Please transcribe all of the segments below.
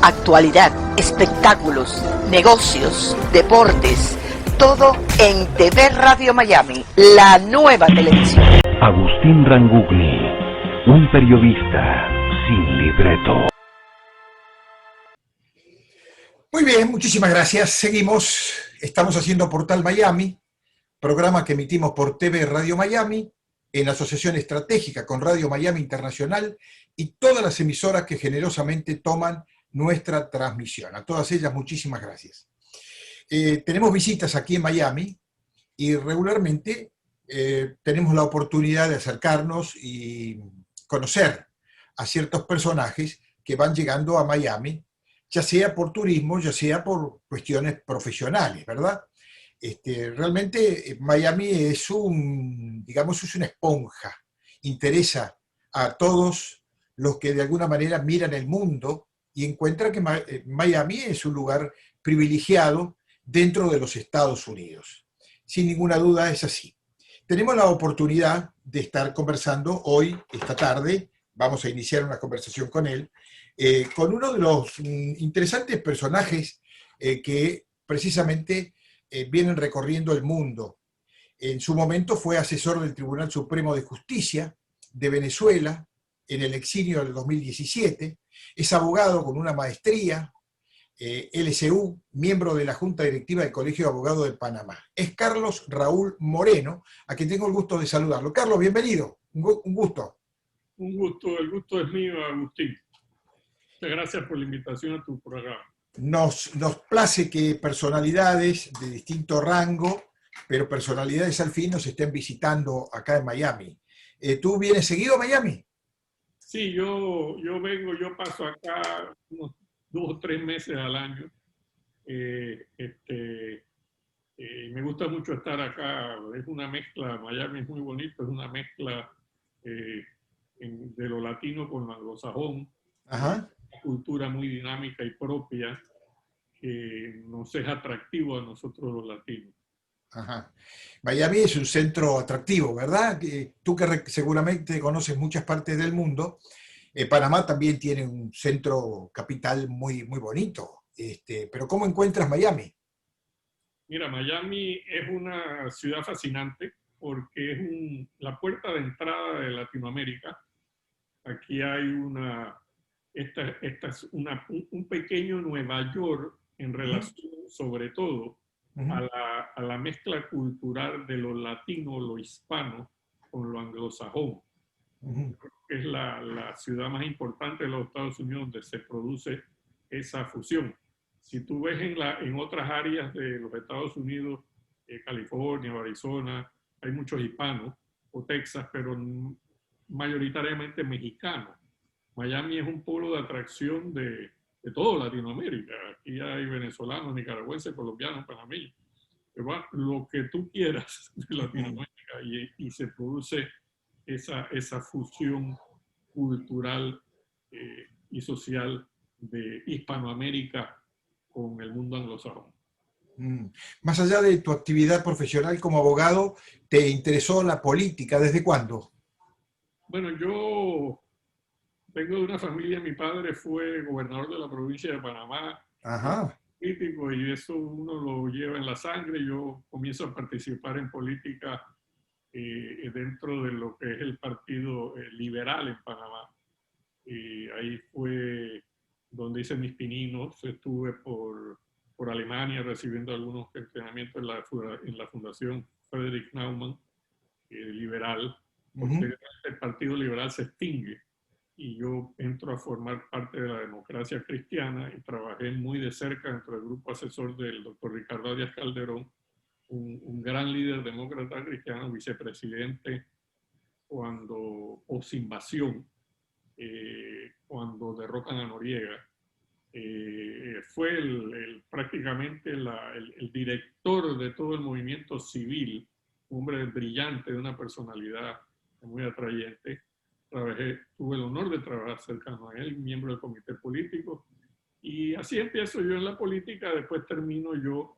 Actualidad, espectáculos, negocios, deportes, todo en TV Radio Miami, la nueva televisión. Agustín Rangugli, un periodista sin libreto. Muy bien, muchísimas gracias. Seguimos. Estamos haciendo Portal Miami, programa que emitimos por TV Radio Miami, en asociación estratégica con Radio Miami Internacional y todas las emisoras que generosamente toman nuestra transmisión. A todas ellas, muchísimas gracias. Tenemos visitas aquí en Miami y regularmente tenemos la oportunidad de acercarnos y conocer a ciertos personajes que van llegando a Miami, ya sea por turismo, ya sea por cuestiones profesionales, ¿verdad? Realmente Miami es es una esponja, interesa a todos los que de alguna manera miran el mundo y encuentran que Miami es un lugar privilegiado dentro de los Estados Unidos. Sin ninguna duda es así. Tenemos la oportunidad de estar conversando hoy, esta tarde, vamos a iniciar una conversación con él, con uno de los interesantes personajes que precisamente vienen recorriendo el mundo. En su momento fue asesor del Tribunal Supremo de Justicia de Venezuela en el exilio del 2017, es abogado con una maestría, LSU, miembro de la Junta Directiva del Colegio de Abogados de Panamá. Es Carlos Raúl Moreno, a quien tengo el gusto de saludarlo. Carlos, bienvenido, un gusto. Un gusto, el gusto es mío, Agustín. Muchas gracias por la invitación a tu programa. Nos place que personalidades de distinto rango, pero personalidades al fin nos estén visitando acá en Miami. ¿Tú vienes seguido a Miami? Sí, yo paso acá unos 2 o 3 meses al año. Me gusta mucho estar acá. Es una mezcla, Miami es muy bonito, es una mezcla de lo latino con lo anglosajón. Ajá. Una cultura muy dinámica y propia que nos es atractivo a nosotros los latinos. Ajá. Miami es un centro atractivo, ¿verdad? Tú que seguramente conoces muchas partes del mundo, Panamá también tiene un centro capital muy, muy bonito. Pero ¿cómo encuentras Miami? Mira, Miami es una ciudad fascinante porque es la puerta de entrada de Latinoamérica. Aquí hay esta es un pequeño Nueva York en relación sobre todo a la mezcla cultural de lo latino, lo hispano, con lo anglosajón. Es la ciudad más importante de los Estados Unidos donde se produce esa fusión. Si tú ves en otras áreas de los Estados Unidos, California o Arizona, hay muchos hispanos, o Texas, pero mayoritariamente mexicanos. Miami es un polo de atracción de toda Latinoamérica. Aquí hay venezolanos, nicaragüenses, colombianos, panameños. Lo que tú quieras de Latinoamérica y se produce esa fusión cultural y social de Hispanoamérica con el mundo anglosajón. Más allá de tu actividad profesional como abogado, ¿te interesó la política? ¿Desde cuándo? Bueno, yo vengo de una familia, mi padre fue gobernador de la provincia de Panamá, Ajá. político, y eso uno lo lleva en la sangre. Yo comienzo a participar en política dentro de lo que es el Partido Liberal en Panamá. Ahí fue donde hice mis pininos. Estuve por Alemania recibiendo algunos entrenamientos en la Fundación Friedrich Naumann, liberal. Posteriormente el Partido Liberal se extingue y yo entro a formar parte de la democracia cristiana y trabajé muy de cerca dentro del grupo asesor del doctor Ricardo Arias Calderón, un gran líder demócrata cristiano, vicepresidente post-invasión, cuando derrocan a Noriega. Fue prácticamente el director de todo el movimiento civil, un hombre brillante, de una personalidad muy atrayente. Tuve el honor de trabajar cercano a él, miembro del comité político, y así empiezo yo en la política. Después termino yo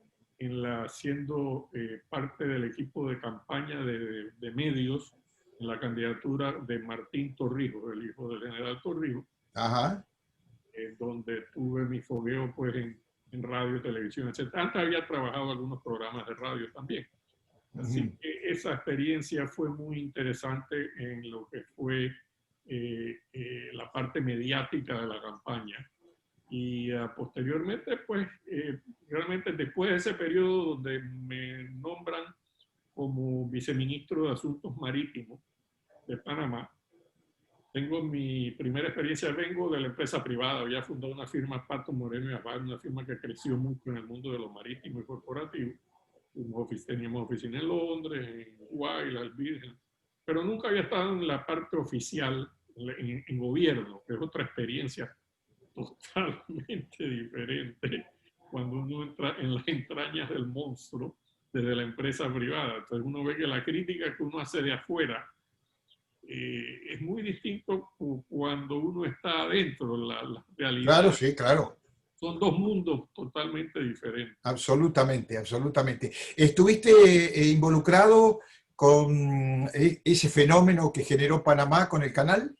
siendo parte del equipo de campaña de medios en la candidatura de Martín Torrijos, el hijo del general Torrijos. Ajá. donde tuve mi fogueo pues, en radio, televisión, etc. Antes había trabajado en algunos programas de radio también. Así que esa experiencia fue muy interesante en lo que fue la parte mediática de la campaña. Y posteriormente, pues, realmente después de ese periodo donde me nombran como viceministro de Asuntos Marítimos de Panamá, tengo mi primera experiencia, vengo de la empresa privada, había fundado una firma Pato Moreno y Abad, una firma que creció mucho en el mundo de lo marítimo y corporativo. Teníamos oficina en Londres, en Uruguay, las Vírgenes, pero nunca había estado en la parte oficial, en gobierno, que es otra experiencia totalmente diferente cuando uno entra en las entrañas del monstruo desde la empresa privada. Entonces uno ve que la crítica que uno hace de afuera es muy distinto cuando uno está adentro. La realidad. Claro, sí, claro. Son dos mundos totalmente diferentes. Absolutamente, absolutamente. ¿Estuviste involucrado con ese fenómeno que generó Panamá con el canal?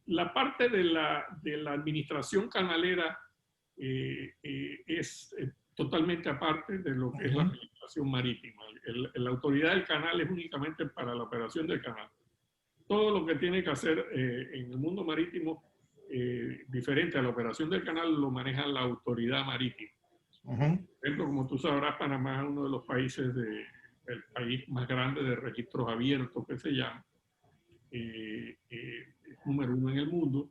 La parte de la administración canalera es totalmente aparte de lo que es la administración marítima. La autoridad del canal es únicamente para la operación del canal. Todo lo que tiene que hacer en el mundo marítimo, diferente a la operación del canal, lo maneja la autoridad marítima. Por ejemplo, como tú sabrás, Panamá es uno de los países, el país más grande de registros abiertos, que se llama. Número 1 en el mundo,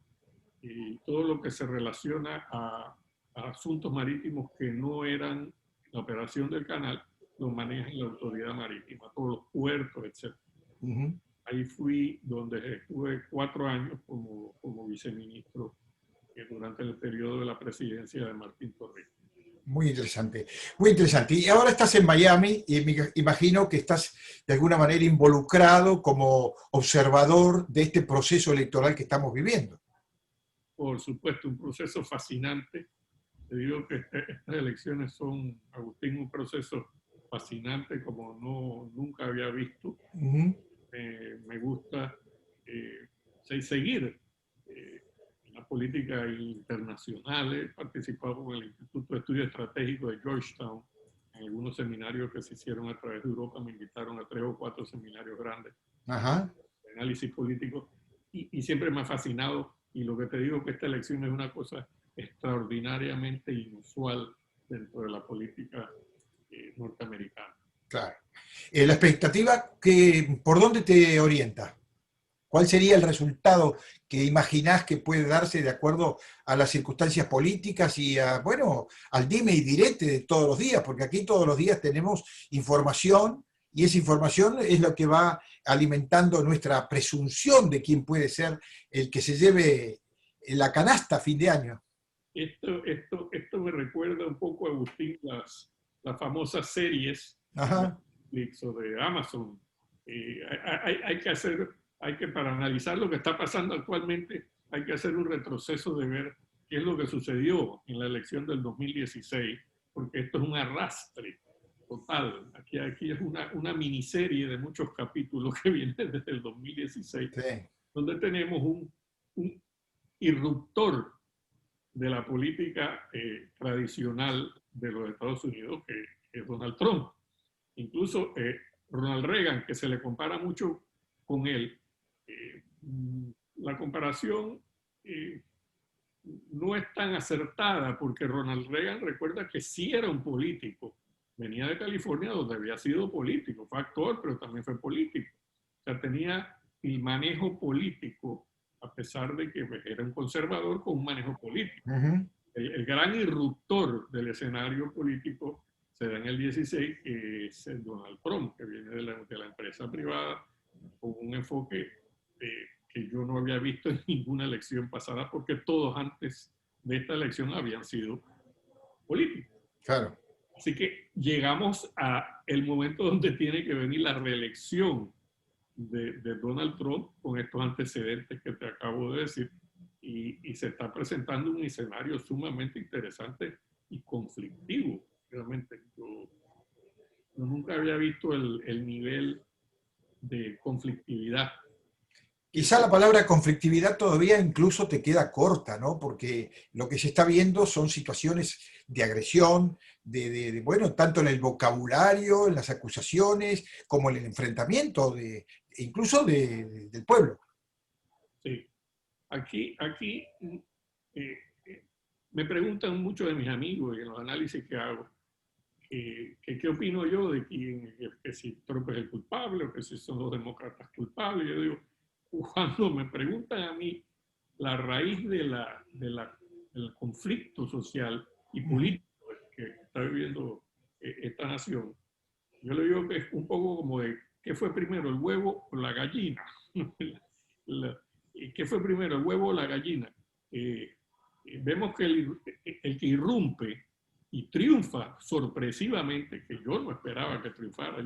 y todo lo que se relaciona a asuntos marítimos que no eran la operación del canal, lo maneja la autoridad marítima, todos los puertos, etc. Ahí fui donde estuve 4 años como viceministro durante el periodo de la presidencia de Martín Torrijos. Muy interesante, muy interesante. Y ahora estás en Miami y me imagino que estás de alguna manera involucrado como observador de este proceso electoral que estamos viviendo. Por supuesto, un proceso fascinante. Te digo que estas elecciones son, Agustín, un proceso fascinante como nunca había visto. Me gusta seguir la política internacional. He participado con el Instituto de Estudios Estratégicos de Georgetown en algunos seminarios que se hicieron a través de Europa. Me invitaron a 3 o 4 seminarios grandes de análisis político y siempre me ha fascinado. Y lo que te digo que esta elección es una cosa extraordinariamente inusual dentro de la política norteamericana. Claro. La expectativa, ¿por dónde te orienta? ¿Cuál sería el resultado que imaginás que puede darse de acuerdo a las circunstancias políticas y al dime y direte de todos los días? Porque aquí todos los días tenemos información y esa información es lo que va alimentando nuestra presunción de quién puede ser el que se lleve la canasta a fin de año. Esto me recuerda un poco, Agustín, las famosas series de Netflix o de Amazon. Para analizar lo que está pasando actualmente, hay que hacer un retroceso de ver qué es lo que sucedió en la elección del 2016, porque esto es un arrastre total. Aquí es una miniserie de muchos capítulos que viene desde el 2016, donde tenemos un irruptor de la política tradicional de los Estados Unidos, que es Donald Trump. Incluso Ronald Reagan, que se le compara mucho con él, la comparación no es tan acertada, porque Ronald Reagan, recuerda que sí era un político, venía de California donde había sido político, fue actor pero también fue político, o sea, tenía el manejo político a pesar de que era un conservador con un manejo político. El gran irruptor del escenario político se da en el 16, que es el Donald Trump, que viene de la empresa privada, con un enfoque que yo no había visto en ninguna elección pasada, porque todos antes de esta elección habían sido políticos. Claro. Así que llegamos a el momento donde tiene que venir la reelección de Donald Trump con estos antecedentes que te acabo de decir, y se está presentando un escenario sumamente interesante y conflictivo. Realmente yo nunca había visto el nivel de conflictividad. Quizá la palabra conflictividad todavía incluso te queda corta, ¿no? Porque lo que se está viendo son situaciones de agresión, bueno, tanto en el vocabulario, en las acusaciones, como en el enfrentamiento, incluso del pueblo. Sí. Aquí eh, eh, me preguntan mucho de mis amigos y en los análisis que hago, ¿qué opino yo de que si Trump es el culpable o que si son los demócratas culpables? Yo digo, cuando me preguntan a mí la raíz del conflicto social y político que está viviendo esta nación, yo le digo que es un poco como de ¿qué fue primero, el huevo o la gallina? ¿Qué fue primero, el huevo o la gallina? Vemos que el que irrumpe y triunfa sorpresivamente, que yo no esperaba que triunfara,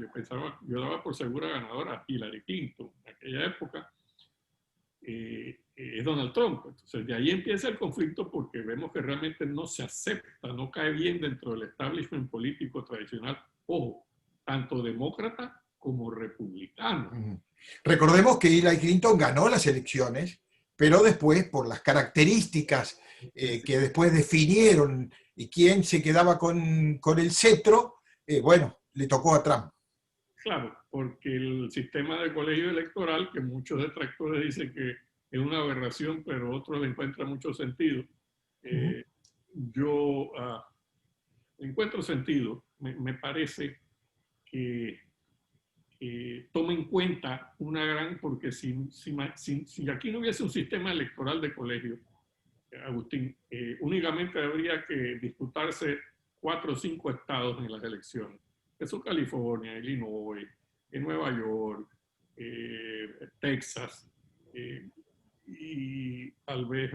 yo daba por segura ganadora a Hillary Clinton en aquella época, es Donald Trump. Entonces de ahí empieza el conflicto porque vemos que realmente no se acepta, no cae bien dentro del establishment político tradicional, ojo, tanto demócrata como republicano. Recordemos que Hillary Clinton ganó las elecciones, pero después, por las características que después definieron y quién se quedaba con el cetro, bueno, le tocó a Trump. Claro, porque el sistema de colegio electoral, que muchos detractores dicen que es una aberración, pero otros le encuentran mucho sentido, yo encuentro sentido. Me parece que toma en cuenta una gran, porque si aquí no hubiese un sistema electoral de colegio, Agustín, únicamente habría que disputarse 4 o 5 estados en las elecciones. Eso California, Illinois, Nueva York, Texas y tal vez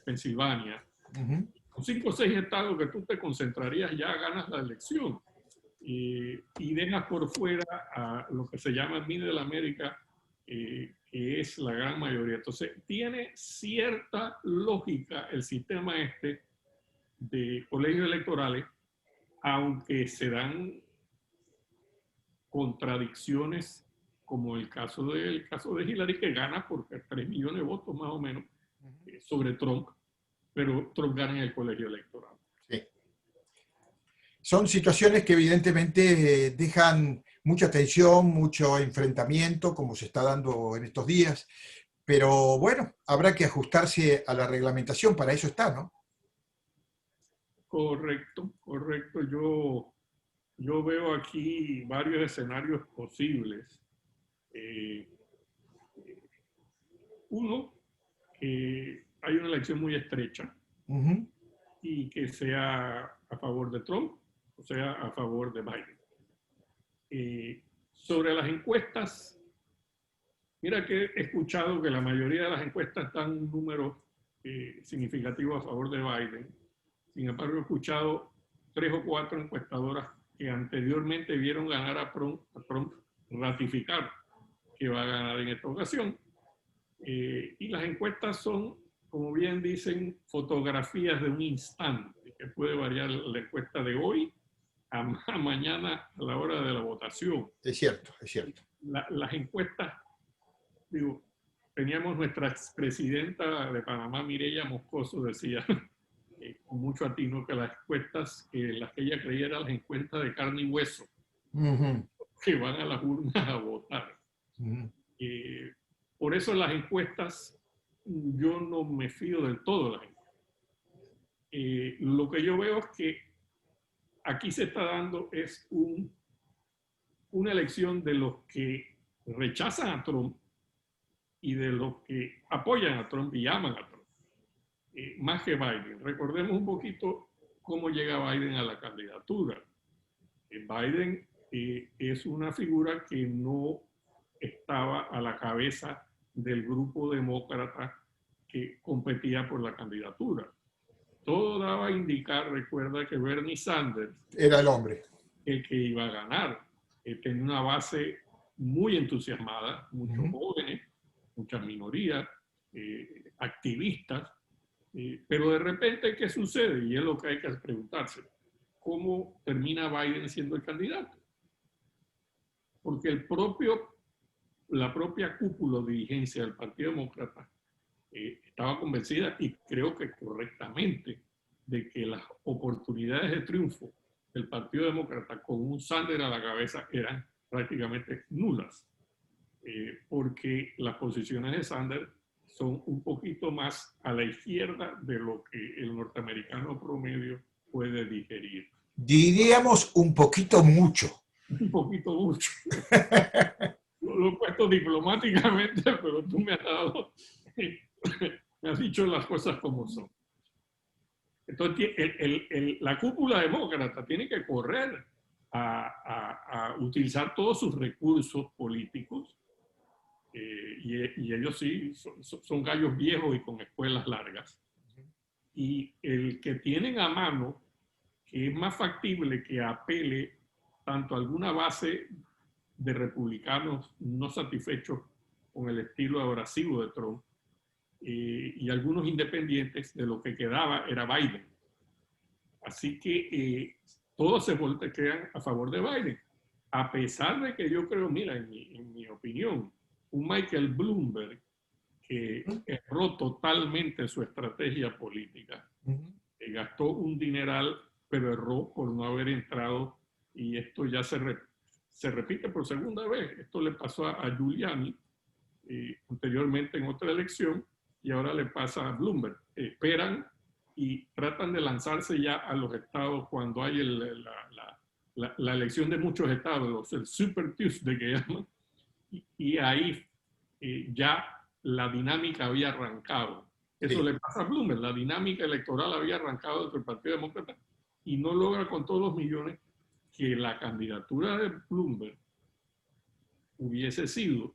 Pensilvania. Con 5 o 6 estados que tú te concentrarías ya ganas la elección. Y dejas por fuera a lo que se llama Middle América, que es la gran mayoría. Entonces, tiene cierta lógica el sistema este de colegios electorales, aunque se dan contradicciones, como el caso de Hillary, que gana por 3 millones de votos más o menos sobre Trump, pero Trump gana en el colegio electoral. Sí. Son situaciones que evidentemente dejan mucha tensión, mucho enfrentamiento, como se está dando en estos días, pero bueno, habrá que ajustarse a la reglamentación, para eso está, ¿no? Correcto, correcto. Yo veo aquí varios escenarios posibles. Uno, que hay una elección muy estrecha y que sea a favor de Trump, o sea, a favor de Biden. Sobre las encuestas, mira que he escuchado que la mayoría de las encuestas dan un número significativo a favor de Biden. Sin embargo, he escuchado 3 o 4 encuestadoras que anteriormente vieron ganar a Trump ratificar que va a ganar en esta ocasión. Y las encuestas son, como bien dicen, fotografías de un instante, que puede variar la encuesta de hoy a mañana a la hora de la votación. Es cierto, es cierto. Las encuestas, digo, teníamos nuestra expresidenta de Panamá, Mireya Moscoso, decía con mucho atino que las encuestas, las que ella creía eran las encuestas de carne y hueso, que van a las urnas a votar. Por eso las encuestas, yo no me fío del todo de las encuestas. Lo que yo veo es que aquí se está dando es una elección de los que rechazan a Trump y de los que apoyan a Trump y aman a Trump. Más que Biden. Recordemos un poquito cómo llega Biden a la candidatura. Biden es una figura que no estaba a la cabeza del grupo demócrata que competía por la candidatura. Todo daba a indicar, recuerda, que Bernie Sanders era el hombre, el que iba a ganar. Tenía una base muy entusiasmada, muchos jóvenes, muchas minorías, activistas, pero de repente, ¿qué sucede? Y es lo que hay que preguntarse. ¿Cómo termina Biden siendo el candidato? Porque el propio la propia cúpula de dirigencia del Partido Demócrata estaba convencida, y creo que correctamente, de que las oportunidades de triunfo del Partido Demócrata con un Sanders a la cabeza eran prácticamente nulas, porque las posiciones de Sanders son un poquito más a la izquierda de lo que el norteamericano promedio puede digerir. Diríamos un poquito mucho. Un poquito mucho. Lo he puesto diplomáticamente, pero tú me has dicho las cosas como son. Entonces, la cúpula demócrata tiene que correr a utilizar todos sus recursos políticos, y ellos sí son gallos viejos y con escuelas largas. Y el que tienen a mano, que es más factible que apele tanto a alguna base de republicanos no satisfechos con el estilo abrasivo de Trump, y algunos independientes, de lo que quedaba era Biden. Así que todos se voltean a favor de Biden, a pesar de que yo creo, mira, en mi opinión, un Michael Bloomberg que erró totalmente su estrategia política, gastó un dineral, pero erró por no haber entrado, y esto ya se repite por segunda vez. Esto le pasó a Giuliani anteriormente en otra elección, y ahora le pasa a Bloomberg. Esperan y tratan de lanzarse ya a los estados cuando hay la elección de muchos estados, el Super Tuesday que llaman, y ahí ya la dinámica había arrancado. Eso le pasa a Bloomberg, la dinámica electoral había arrancado dentro del Partido Demócrata, y no logra con todos los millones que la candidatura de Bloomberg hubiese sido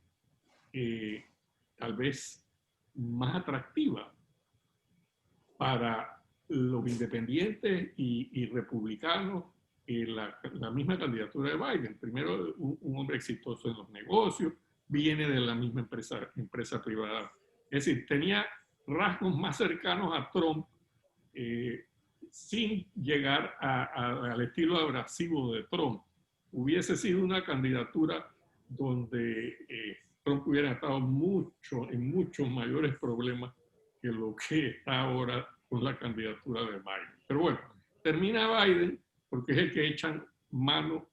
tal vez más atractiva para los independientes y republicanos que la misma candidatura de Biden. Primero, un hombre exitoso en los negocios, viene de la misma empresa privada. Es decir, tenía rasgos más cercanos a Trump, sin llegar al estilo abrasivo de Trump. Hubiese sido una candidatura donde Trump hubiera estado en muchos mayores problemas que lo que está ahora con la candidatura de Biden. Pero bueno, termina Biden porque es el que echan mano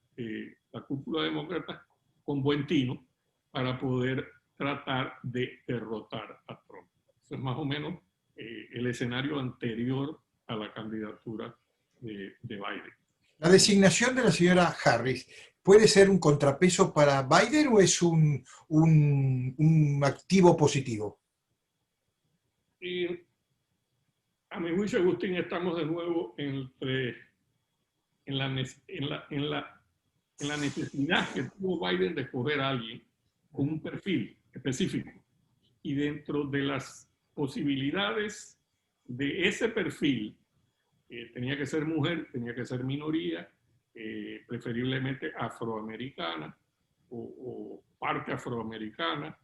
la cúpula demócrata con buen tino para poder tratar de derrotar a Trump. Eso es más o menos el escenario anterior a la candidatura de Biden. ¿La designación de la señora Harris puede ser un contrapeso para Biden o es un activo positivo? A mi juicio, Agustín, estamos de nuevo en la necesidad que tuvo Biden de escoger a alguien con un perfil específico. Y dentro de las posibilidades de ese perfil, tenía que ser mujer, tenía que ser minoría, preferiblemente afroamericana o parte afroamericana.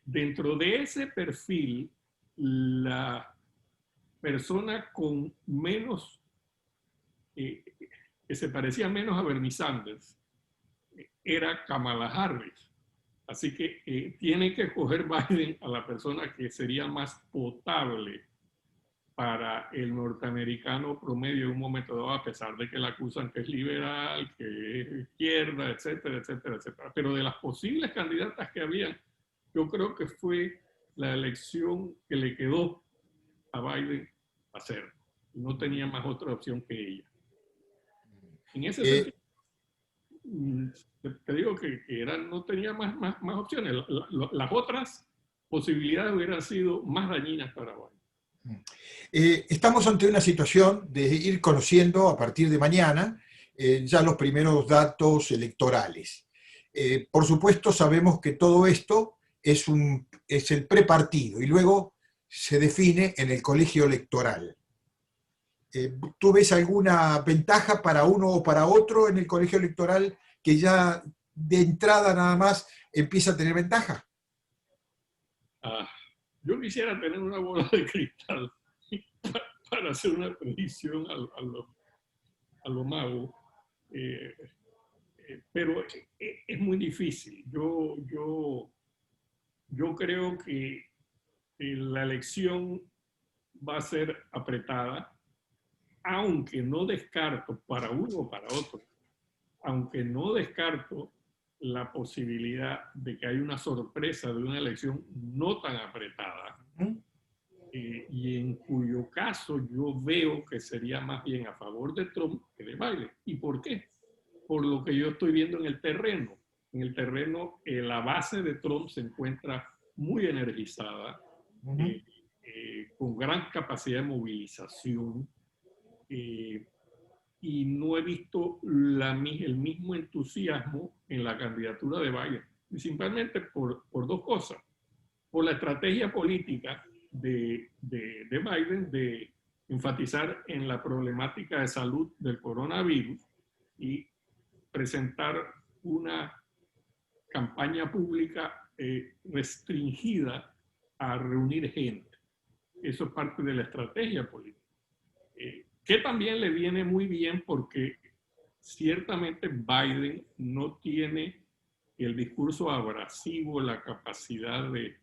Dentro de ese perfil, la persona con menos, que se parecía menos a Bernie Sanders, era Kamala Harris. Así que tiene que escoger Biden a la persona que sería más potable para el norteamericano promedio en un momento dado, a pesar de que la acusan que es liberal, que es izquierda, etcétera, etcétera, etcétera. Pero de las posibles candidatas que había, yo creo que fue la elección que le quedó a Biden hacer. No tenía más otra opción que ella. En ese sentido, te digo que no tenía más opciones. Las otras posibilidades hubieran sido más dañinas para Biden. Estamos ante una situación de ir conociendo a partir de mañana ya los primeros datos electorales. Por supuesto, sabemos que todo esto es el prepartido y luego se define en el colegio electoral. ¿Tú ves alguna ventaja para uno o para otro en el colegio electoral que ya de entrada nada más empieza a tener ventaja? Yo quisiera tener una bola de cristal para hacer una predicción a lo mago. Pero es muy difícil. Yo creo que la elección va a ser apretada, aunque no descarto para uno o para otro, aunque no descarto la posibilidad de que haya una sorpresa de una elección no tan apretada, y en cuyo caso yo veo que sería más bien a favor de Trump que de Biden. ¿Y por qué? Por lo que yo estoy viendo en el terreno. En el terreno, la base de Trump se encuentra muy energizada, con gran capacidad de movilización, y no he visto el mismo entusiasmo en la candidatura de Biden, principalmente por dos cosas. Por la estrategia política de Biden de enfatizar en la problemática de salud del coronavirus y presentar una campaña pública restringida a reunir gente. Eso es parte de la estrategia política. Que también le viene muy bien porque ciertamente Biden no tiene el discurso abrasivo, la capacidad de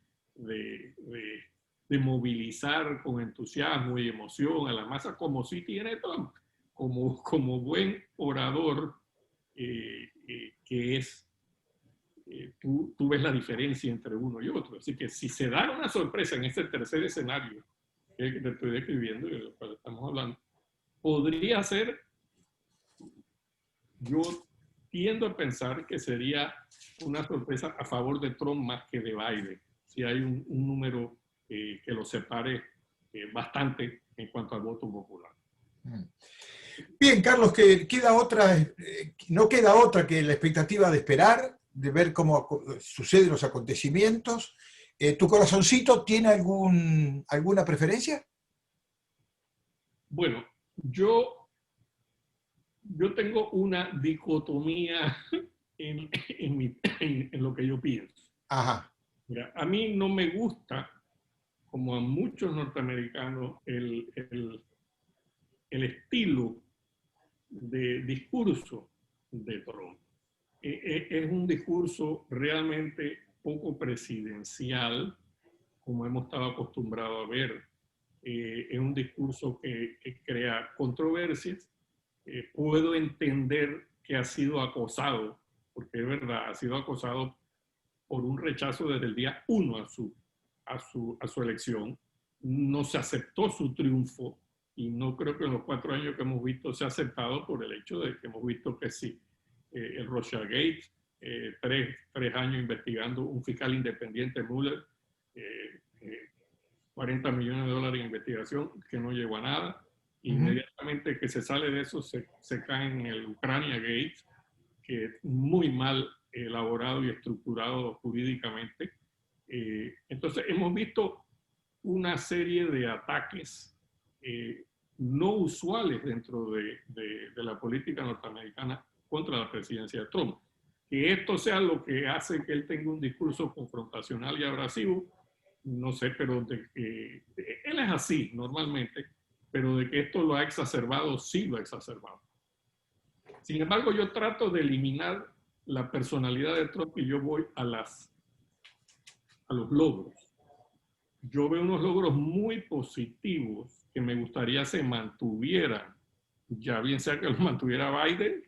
movilizar con entusiasmo y emoción a la masa, como sí tiene Trump, como buen orador que es. Tú ves la diferencia entre uno y otro. Así que si se da una sorpresa en este tercer escenario que te estoy describiendo y de lo cual estamos hablando, podría ser, yo tiendo a pensar que sería una sorpresa a favor de Trump más que de Biden, si hay un número que lo separe bastante en cuanto al voto popular. Bien, Carlos, que queda no queda otra que la expectativa de esperar, de ver cómo suceden los acontecimientos. ¿Tu corazoncito tiene alguna preferencia? Bueno, yo tengo una dicotomía en lo que yo pienso. Ajá. Mira, a mí no me gusta, como a muchos norteamericanos, el estilo de discurso de Trump. Es un discurso realmente poco presidencial, como hemos estado acostumbrados a ver. Es un discurso que crea controversias. Puedo entender que ha sido acosado, porque es verdad, ha sido acosado por un rechazo desde el día 1 a su elección. No se aceptó su triunfo y no creo que en los 4 años que hemos visto se ha aceptado por el hecho de que hemos visto que sí. El Russiagate, 3 años investigando un fiscal independiente, Mueller, 40 millones de dólares en investigación que no llegó a nada. Inmediatamente que se sale de eso se cae en el Ucrania Gate, que es muy mal elaborado y estructurado jurídicamente. Entonces hemos visto una serie de ataques no usuales dentro de la política norteamericana contra la presidencia de Trump. Que esto sea lo que hace que él tenga un discurso confrontacional y abrasivo, no sé, pero él es así normalmente, pero de que esto lo ha exacerbado, sí lo ha exacerbado. Sin embargo, yo trato de eliminar la personalidad de Trump y yo voy a los logros. Yo veo unos logros muy positivos que me gustaría se mantuvieran, ya bien sea que los mantuviera Biden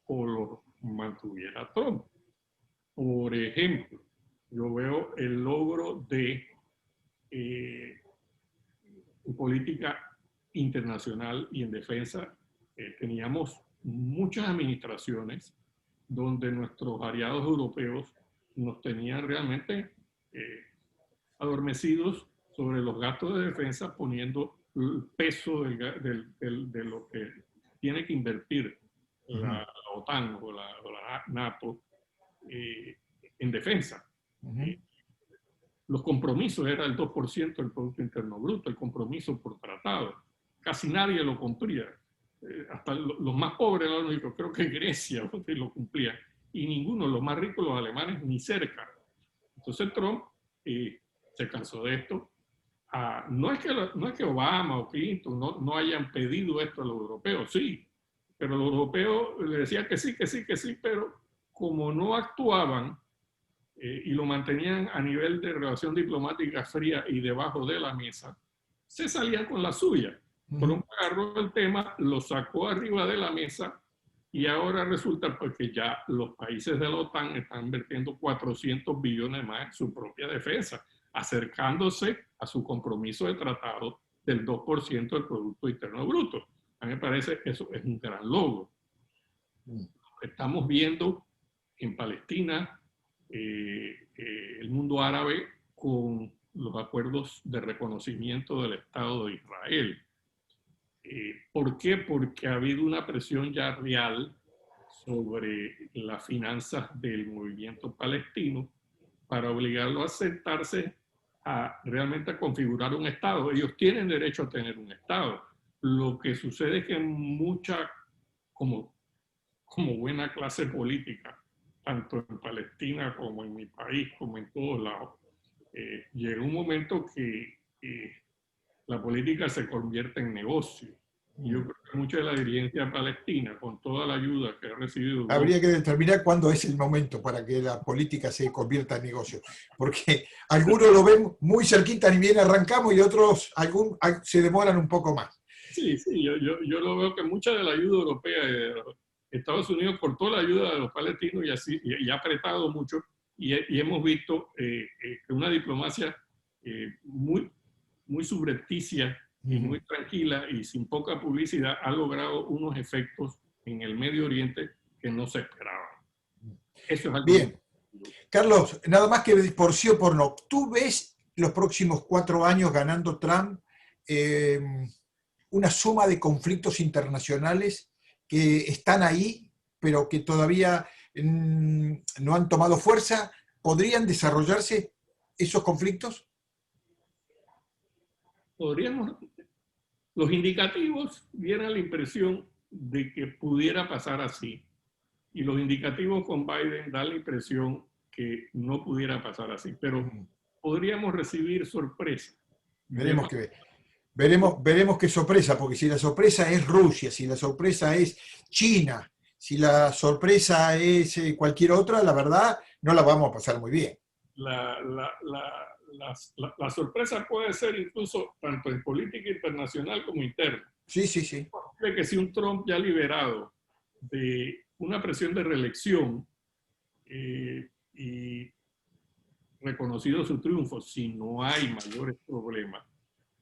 o los mantuviera Trump. Por ejemplo, yo veo el logro de en política internacional y en defensa. Teníamos muchas administraciones donde nuestros aliados europeos nos tenían realmente adormecidos sobre los gastos de defensa, poniendo el peso de lo que tiene que invertir la OTAN o la NATO en defensa. Los compromisos era el 2% del Producto Interno Bruto, el compromiso por tratado. Casi nadie lo cumplía. Hasta los más pobres, creo que Grecia lo cumplía. Y ninguno, los más ricos, los alemanes, ni cerca. Entonces Trump se cansó de esto. No es que Obama o Clinton no hayan pedido esto a los europeos, sí, pero los europeos le decían que sí, que sí, que sí, pero como no actuaban y lo mantenían a nivel de relación diplomática fría y debajo de la mesa, se salían con la suya. Trump agarró el tema, lo sacó arriba de la mesa y ahora resulta porque ya los países de la OTAN están invirtiendo 400 billones más en su propia defensa, acercándose a su compromiso de tratado del 2% del Producto Interno Bruto. A mí me parece que eso es un gran logro. Estamos viendo en Palestina, el mundo árabe, con los acuerdos de reconocimiento del Estado de Israel. ¿Por qué? Porque ha habido una presión ya real sobre las finanzas del movimiento palestino para obligarlo a sentarse realmente a configurar un Estado. Ellos tienen derecho a tener un Estado. Lo que sucede es que mucha, como buena clase política, tanto en Palestina como en mi país, como en todos lados, llega un momento que la política se convierte en negocio. Yo creo que mucha de la dirigencia palestina, con toda la ayuda que ha recibido... Habría que determinar cuándo es el momento para que la política se convierta en negocio. Porque algunos lo ven muy cerquita, ni bien arrancamos, y otros se demoran un poco más. Sí, sí, yo lo veo que mucha de la ayuda europea de Estados Unidos cortó la ayuda de los palestinos y ha apretado mucho, y hemos visto que una diplomacia muy subrepticia y muy tranquila y sin poca publicidad ha logrado unos efectos en el Medio Oriente que no se esperaban. Eso es algo. Bien. Carlos, nada más que por sí o por no, ¿tú ves los próximos 4 años ganando Trump una suma de conflictos internacionales que están ahí, pero que todavía no han tomado fuerza? ¿Podrían desarrollarse esos conflictos? Los indicativos dieran la impresión de que pudiera pasar así, y los indicativos con Biden dan la impresión que no pudiera pasar así, pero podríamos recibir sorpresa. Veremos qué sorpresa, porque si la sorpresa es Rusia, si la sorpresa es China, si la sorpresa es cualquier otra, la verdad, no la vamos a pasar muy bien. La sorpresa puede ser incluso tanto en política internacional como interna. Sí, sí, sí. De que si un Trump ya liberado de una presión de reelección y reconocido su triunfo, si no hay mayores problemas,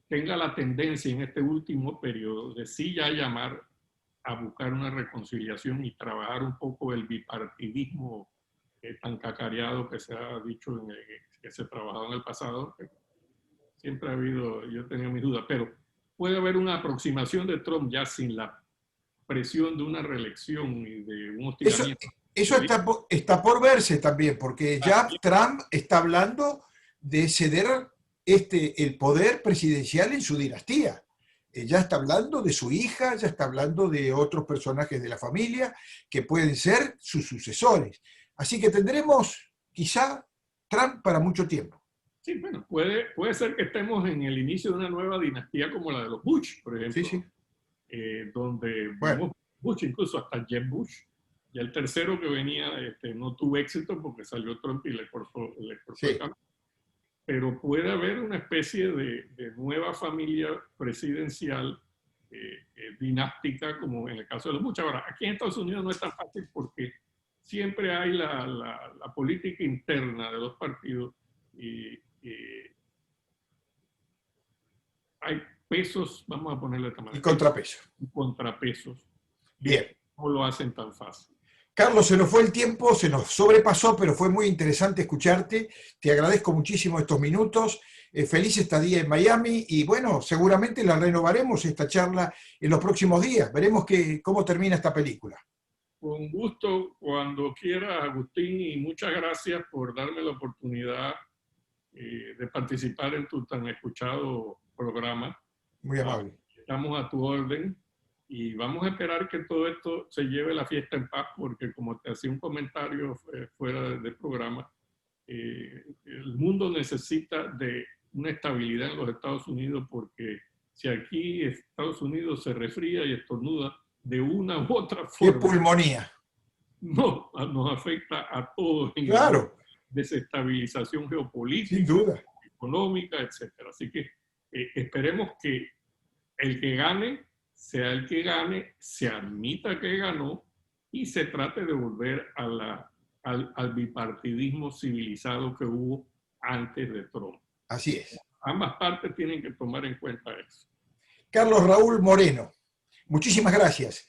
tenga la tendencia en este último periodo de sí ya llamar a buscar una reconciliación y trabajar un poco el bipartidismo tan cacareado que se ha dicho, que se trabajaba en el pasado. Siempre ha habido, yo tenía mis dudas, pero puede haber una aproximación de Trump ya sin la presión de una reelección y de un hostigamiento. Eso está por verse también, porque ya Trump está hablando de ceder el poder presidencial en su dinastía. Ya está hablando de su hija, ya está hablando de otros personajes de la familia que pueden ser sus sucesores. Así que tendremos quizá Trump para mucho tiempo. Sí, bueno, puede ser que estemos en el inicio de una nueva dinastía como la de los Bush, por ejemplo. Sí, sí. Donde vimos Bush, incluso hasta Jeb Bush. Ya el tercero que venía no tuvo éxito porque salió Trump y le cortó el camino. Pero puede haber una especie de nueva familia presidencial dinástica, como en el caso de los Bush. Ahora, aquí en Estados Unidos no es tan fácil porque siempre hay la política interna de los partidos y hay pesos, vamos a ponerle de esta manera. Y contrapesos. Contrapesos. Bien. No lo hacen tan fácil. Carlos, se nos fue el tiempo, se nos sobrepasó, pero fue muy interesante escucharte. Te agradezco muchísimo estos minutos. Feliz estadía en Miami y bueno, seguramente la renovaremos esta charla en los próximos días. Veremos cómo termina esta película. Con gusto, cuando quiera, Agustín, y muchas gracias por darme la oportunidad de participar en tu tan escuchado programa. Muy amable. Estamos a tu orden. Y vamos a esperar que todo esto se lleve la fiesta en paz, porque como te hacía un comentario fuera del programa, el mundo necesita de una estabilidad en los Estados Unidos, porque si aquí Estados Unidos se resfría y estornuda, de una u otra Qué forma pulmonía. nos afecta a todos. Claro. Desestabilización geopolítica, Sin duda. económica, etcétera. Así que esperemos que el que gane sea el que gane, se admita que ganó y se trate de volver al bipartidismo civilizado que hubo antes de Trump. Así es. Ambas partes tienen que tomar en cuenta eso. Carlos Raúl Moreno, muchísimas gracias.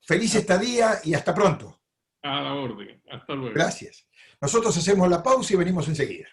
Feliz estadía y hasta pronto. A la orden. Hasta luego. Gracias. Nosotros hacemos la pausa y venimos enseguida.